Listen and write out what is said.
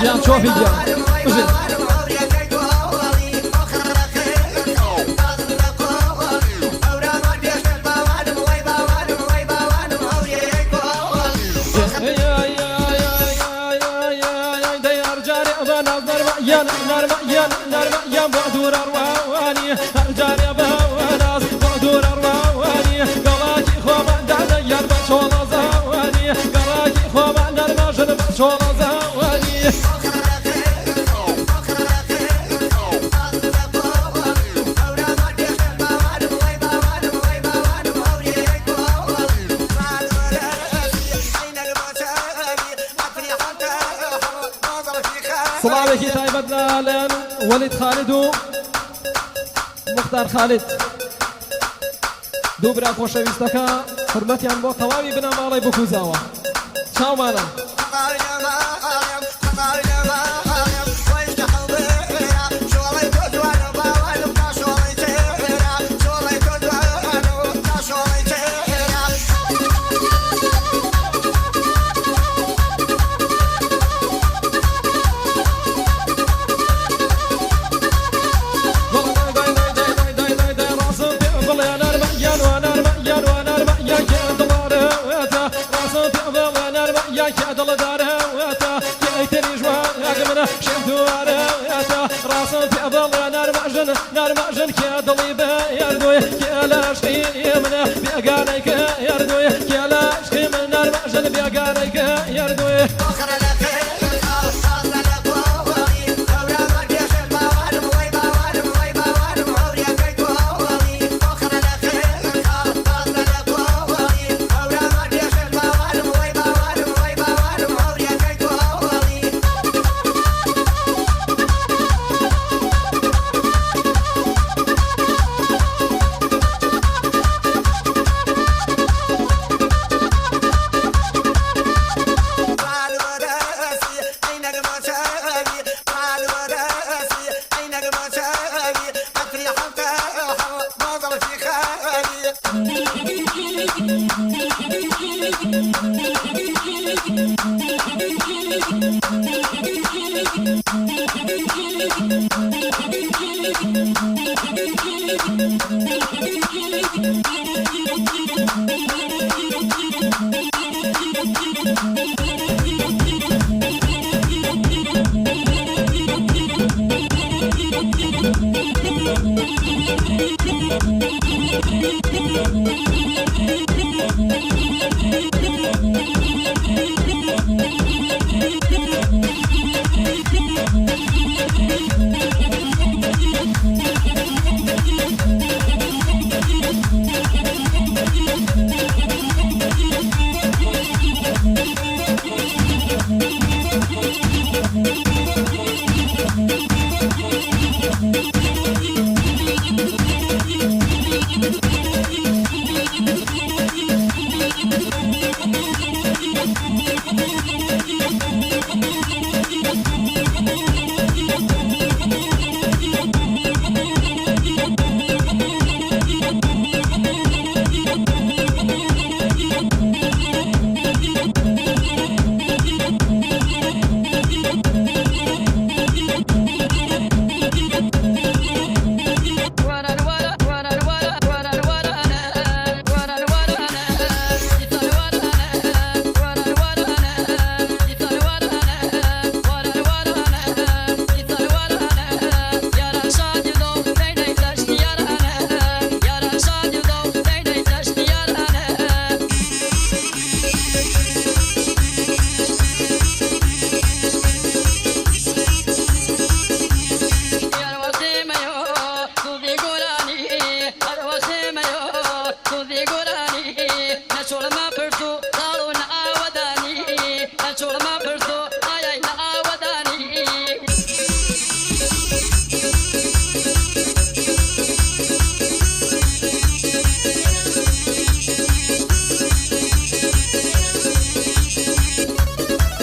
يا شوفي يا يا بعدور أرواني أرجاني بهوناس بعدور أرواني قواجي خوما دعنا يربا شولا زواني قواجي خوما نرما جنب شولا زواني صلابك تايبت لالن ولد خالد مختار خالد دوبرا خۆشەویستەکە حرمەتیان بۆ تەواوی بنەماڵی بکوزاوە چاومانە يا دل داره وياتا يا تري جوا يا جمنا شمدواره وياتا راسن في ظل نار مأجن كي دلي بيردوي كي لاشقي منا بيقانيك يردوي كي لاشقي من نار مأجن بيقانيك يردوي Thank you.